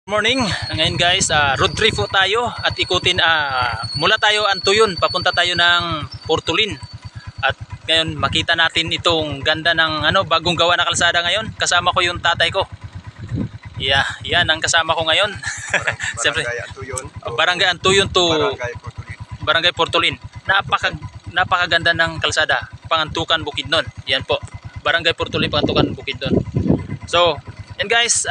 Morning. Ngayon guys, road trip po tayo at ikutin mula tayo Antuyon, papunta tayo ng Portulin. At ngayon makita natin itong ganda ng bagong gawa na kalsada ngayon. Kasama ko yung tatay ko. Yeah, yan ang kasama ko ngayon. Siyempre, Barangay Antuyon. Barangay Antuyon to Barangay Portulin. Barangay Portulin. Napakaganda ng kalsada. Pangantukan Bukidnon. Yan po. Barangay Portulin, Pangantukan Bukidnon. So, yan guys,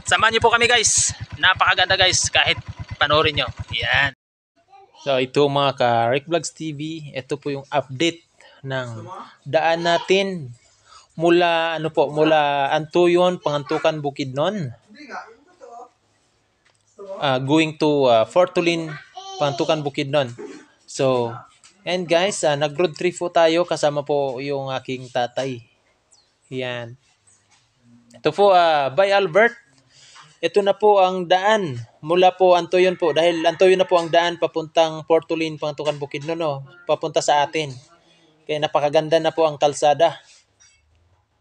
samahan niyo po kami guys. Napakaganda guys kahit panoorin nyo. Yan. So ito mga ka-Rick Vlogs TV. Ito po yung update ng daan natin mula mula Antuyon, Pangantukan, Bukidnon. Going to Fortulin, Pangantukan, Bukidnon. So, and guys, nag-road trip po tayo kasama po yung aking tatay. Yan. Ito po by Albert. Ito na po ang daan mula po Antuyon po dahil Antuyon na po ang daan papuntang Portulin, Pangantukan, Bukidnon, no, papunta sa atin. Kaya napakaganda na po ang kalsada.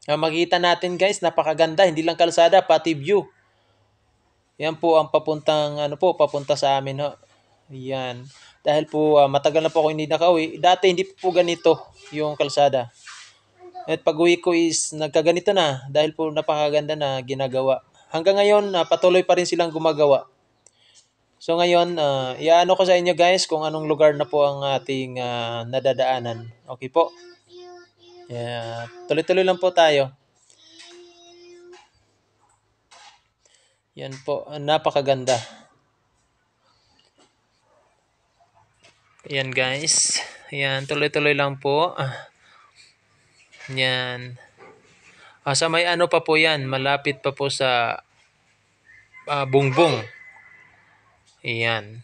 Makikita natin guys, napakaganda, hindi lang kalsada pati view. Yan po ang papuntang papunta sa amin, ho. Yan. Dahil po matagal na po ako hindi nakauwi. Dati hindi po ganito yung kalsada. At pag-uwi ko is nagkaganito na dahil po napakaganda na ginagawa. Hanggang ngayon, patuloy pa rin silang gumagawa. So ngayon, iano ko sa inyo guys kung anong lugar na po ang ating nadadaanan. Okay po? Yeah, tuloy-tuloy lang po tayo. Yan po, napakaganda. Yan guys. Yan, tuloy-tuloy lang po. Yan. Sa may pa po yan, malapit pa po sa Bungbong. Yan.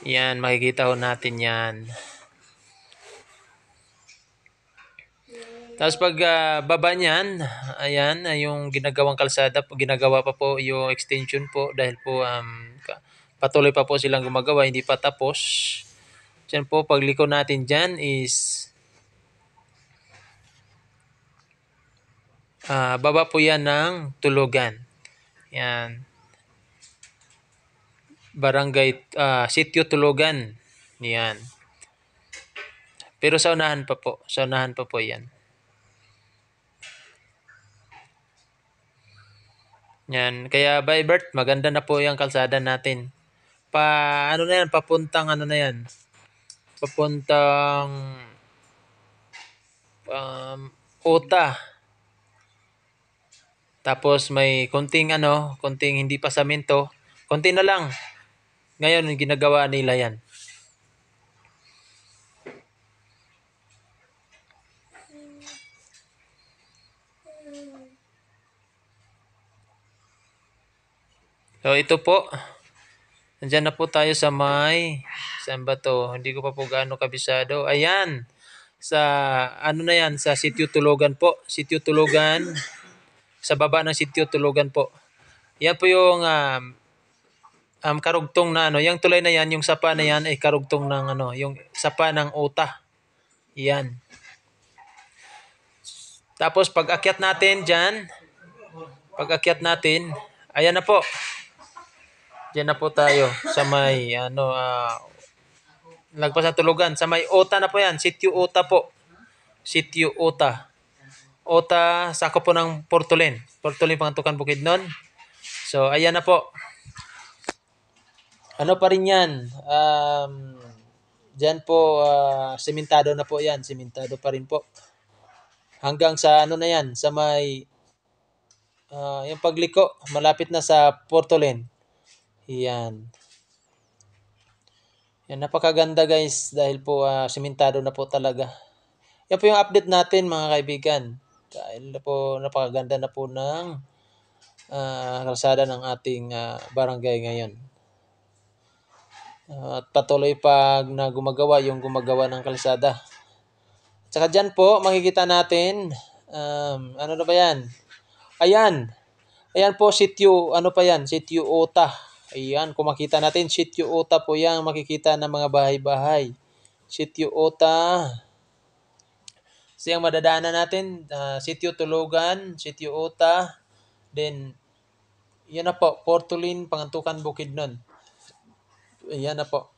Yan, makikita ho natin yan. Tapos pag baba niyan, ayan, yung ginagawang kalsada, ginagawa pa po yung extension po dahil po patuloy pa po silang gumagawa, hindi pa tapos. Diyan po, pagliko natin dyan is baba po yan ng Tulugan. Yan. Barangay Sitio Tulugan. Yan. Pero sa unahan pa po. Sa unahan pa po yan. Yan. Kaya by Bert, maganda na po yung kalsada natin. Papuntang na yan. Papuntang Ota. Tapos may konting hindi pa samento. Konti na lang. Ngayon, ginagawa nila yan. So, ito po. Nandiyan na po tayo sa saan ba to? Hindi ko pa po gaano kabisado. Ayan. Sa, na yan? Sa Sitio Tulugan po. Sitio Tulugan. Sa baba ng Sitio Tulugan po. Yan po yung karugtong na yung tulay na yan, yung sapa na yan ay karugtong ng yung sapa ng Ota. Yan. Tapos pag akyat natin diyan, ayan na po. Diyan na po tayo sa may lagpas ng Tulugan, sa may Ota na po yan, Sitio Ota po. Sitio Ota. Ota, sakop po ng Portulin, Pangantukan, Bukidnon. So ayan na po. Pa rin yan. Diyan po, sementado na po yan. Sementado pa rin po. Hanggang sa na yan, sa may, yung pagliko, malapit na sa Portulin. Yan. Yan, napakaganda guys dahil po sementado na po talaga. Yan po yung update natin mga kaibigan. Dahil po napakaganda na po ng kalsada ng ating barangay ngayon. At patuloy pa na gumagawa ng kalsada. At saka dyan po, makikita natin, ano na ba yan? Ayan. Ayan po, Sitio, Sitio Ota. Ayan, kung makita natin, Sitio Ota po yan, makikita ng mga bahay-bahay. Sitio Ota. Siyang madadaanan natin, Sitio Tulugan, Sitio Ota, Then, yan na po, Portulin, Pangantukan, Bukidnon. Yan na po.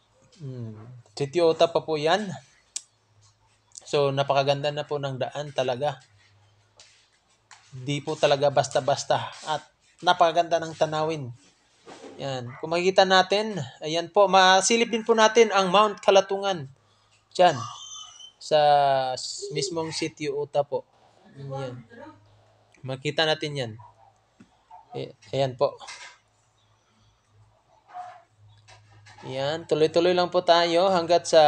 Sitio Ota pa po yan. So, napakaganda na po ng daan talaga. Di po talaga basta-basta. At napakaganda ng tanawin. Yan. Kung makikita natin, ayan po, masilip din po natin ang Mount Kalatungan. Diyan. Sa mismong Sitio Ota po. Yan. Makita natin yan. Ayan po. Yan, tuloy-tuloy lang po tayo hanggat sa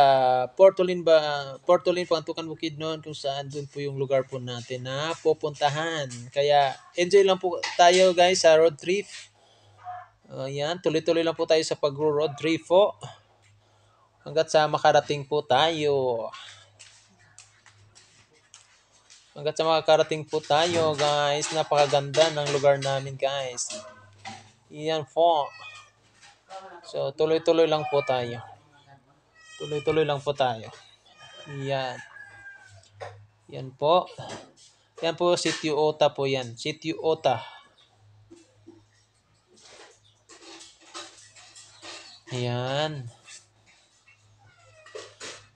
Portulin, Pangantukan, Bukidnon, kung saan doon po yung lugar po natin na pupuntahan. Kaya enjoy lang po tayo guys sa road trip. Yan, tuloy-tuloy lang po tayo sa pag-road trip po. Hanggat sa makarating po tayo. Hanggat sa makarating po tayo guys. Napakaganda ng lugar namin guys. Yan po. So, tuloy-tuloy lang po tayo. Tuloy-tuloy lang po tayo. Yan. Yan po. Yan po, Sitio Ota po yan. Sitio Ota. Yan.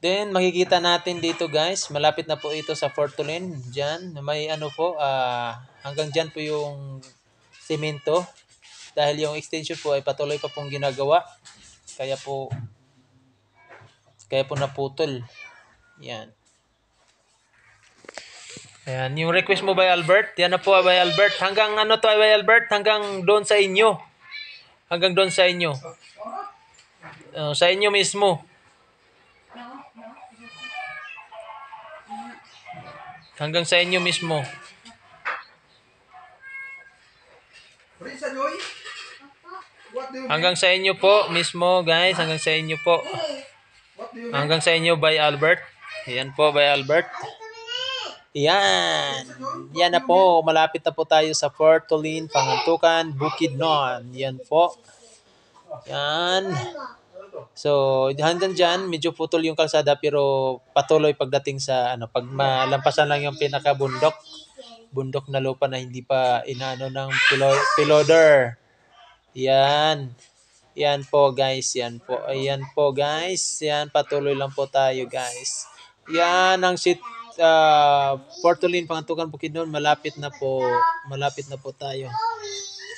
Then, makikita natin dito guys. Malapit na po ito sa Portulin. Diyan. May ano po. Hanggang dyan po yung semento. Dahil yung extension po ay patuloy pa pong ginagawa. Kaya po naputol. Yan. Ayan, yung request mo by Albert. Yan na po by Albert. Hanggang ano to by Albert? Hanggang doon sa inyo. Hanggang doon sa inyo. Sa inyo mismo. Hanggang sa inyo mismo. Hanggang sa inyo po mismo guys. Hanggang sa inyo po. Hanggang sa inyo by Albert. Yan po by Albert. Yan. Yan na po. Malapit na po tayo sa Portulin, Pangantukan, Bukidnon. Yan po. Yan. So, hanggang dyan, medyo putol yung kalsada pero patuloy pagdating sa pag malampasan lang yung pinakabundok. Bundok na lupa na hindi pa inaano ng piloder. Yan. Yan po guys. Yan po. Ayan po guys. Yan. Patuloy lang po tayo guys. Yan ang Portulin, Pangantukan, Bukidnon. Malapit na po tayo.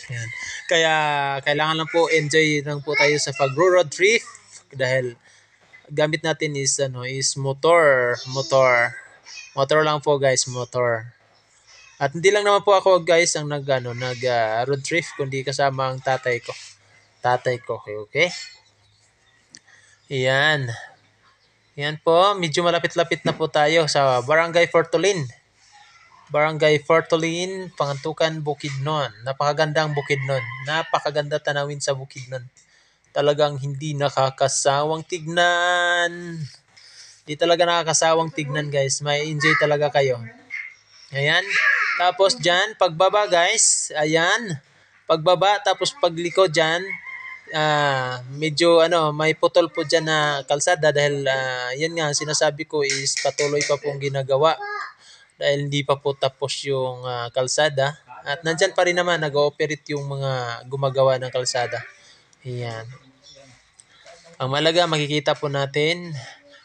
Yan. Kaya kailangan lang po enjoy lang po tayo sa pag-road trip dahil gamit natin is motor lang po guys, motor. At hindi lang naman po ako guys ang nag road trip kundi kasama ang tatay ko. Okay. Yan. Yan po, medyo malapit-lapit na po tayo sa Barangay Portulin. Pangantukan, Bukidnon. Napakagandang Bukidnon. Napakaganda tanawin sa Bukidnon. Talagang hindi nakakasawang tignan. Hindi talaga nakakasawang tignan guys. May enjoy talaga kayo. Ayan. Tapos dyan, pagbaba guys. Ayan. Pagbaba, tapos pagliko dyan. Medyo may putol po dyan na kalsada dahil yan nga sinasabi ko is patuloy pa pong ginagawa. Dahil hindi pa po tapos yung kalsada. At nandyan pa rin naman, nag-ooperate yung mga gumagawa ng kalsada. Ayan. Ang malaga, makikita po natin.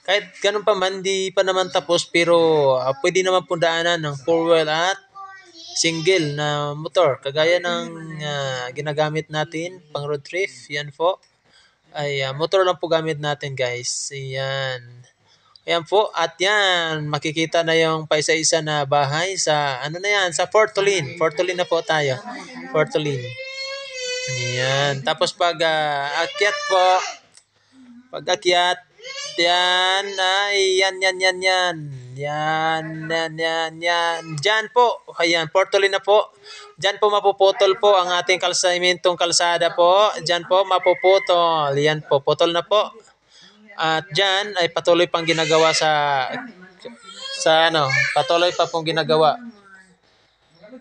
Kahit ganun pa man, di pa naman tapos. Pero pwede naman po daanan ng 4-wheel at single na motor. Kagaya ng ginagamit natin pang road trip. Yan po. Ay motor lang po gamit natin guys. Ayan. Ayan po, at yan, makikita na yung paisa-isa na bahay sa, sa Portulin. Portulin na po tayo. Portulin. Ayan. Tapos pag akyat po, pag-akyat, yan, yan. Diyan po, ayan, Portulin na po. Diyan po mapuputol po ang ating kalsada po. Diyan po mapuputol. Yan po, putol na po. At dyan ay patuloy pang ginagawa patuloy pa pong ginagawa.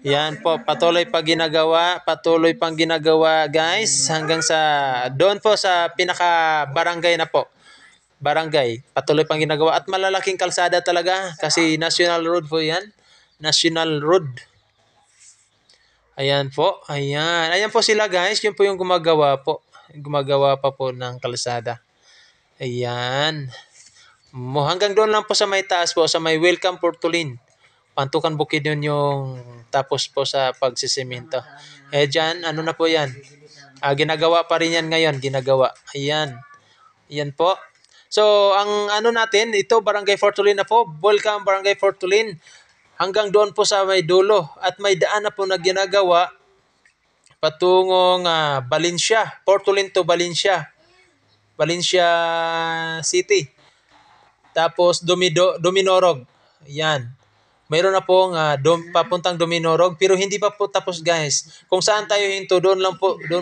Yan po, patuloy pang ginagawa guys hanggang sa doon po sa pinaka barangay na po. Barangay, patuloy pang ginagawa at malalaking kalsada talaga kasi national road po yan. National road. Ayan po, ayan. Ayan po sila guys, yun po yung gumagawa po. Gumagawa pa po ng kalsada. Ayan. Hanggang doon lang po sa may taas po, sa may Welcome Portolin. Pantukan Bukid yun yung tapos po sa pagsisemento. Eh dyan, ano na po yan? Ginagawa pa rin yan ngayon, ginagawa. Ayan. Ayan po. So, ang ano natin, ito Barangay Fortulin na po. Welcome Barangay Fortulin. Hanggang doon po sa may dulo. At may daan na po na ginagawa patungong Valencia. Fortulin to Valencia. Valencia City. Tapos Dominorog. Yan. Mayroon na pong papuntang Dominorog pero hindi pa po tapos guys. Kung saan tayo hinto doon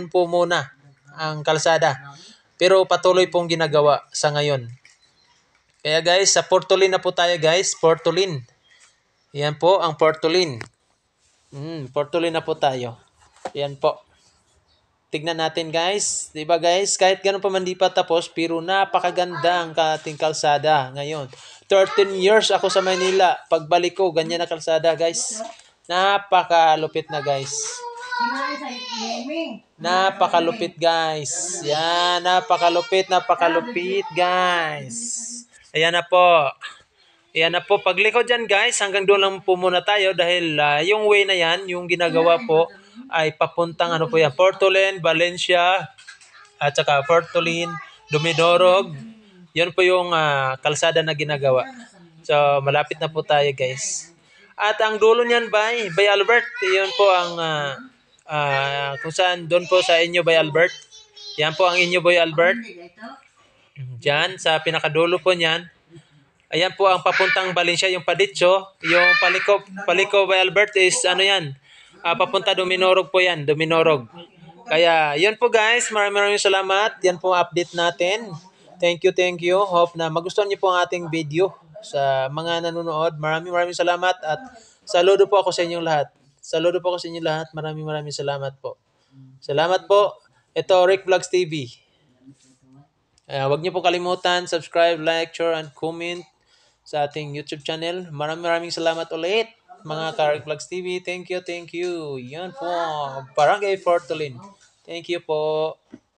po muna ang kalsada. Pero patuloy pong ginagawa sa ngayon. Kaya guys, sa Portolin na po tayo guys, Portolin. Yan po ang Portolin. Portolin na po tayo. Yan po. Tignan natin guys. Diba guys? Kahit ganun pa man di pa tapos, pero napakaganda ang ating kalsada ngayon. 13 years ako sa Manila. Pagbalik ko, ganyan na kalsada guys. Napakalupit na guys. Napakalupit guys. Yan, napakalupit guys. Ayan na po. Ayan na po. Paglikod dyan guys, hanggang doon lang po muna tayo dahil yung way na yan, yung ginagawa po, ay papuntang ano po yan, Portolin, Valencia, at saka Portolin, Dumidorog. Yan po yung kalsada na ginagawa. So, malapit na po tayo guys. At ang dulo niyan by Albert, yun po ang kung saan doon po sa inyo by Albert. Yan po ang inyo by Albert. Diyan, sa pinakadulo po niyan. Ayan po ang papuntang Valencia, yung Paditso. Yung Paliko by Albert is ano yan, papunta Dominorog po yan, Dominorog. Kaya, yun po guys, maraming salamat. Yan po ang update natin. Thank you. Hope na magustuhan niyo po ang ating video. Sa mga nanonood, maraming salamat at saludo po ako sa inyong lahat. Maraming salamat po. Salamat po. Ito, Rick Vlogs TV. Huwag niyo po kalimutan, subscribe, like, share, and comment sa ating YouTube channel. Maraming salamat ulit, mga Rick Vlogs TV. Thank you. Yan po, Barangay Fortolin. Thank you po.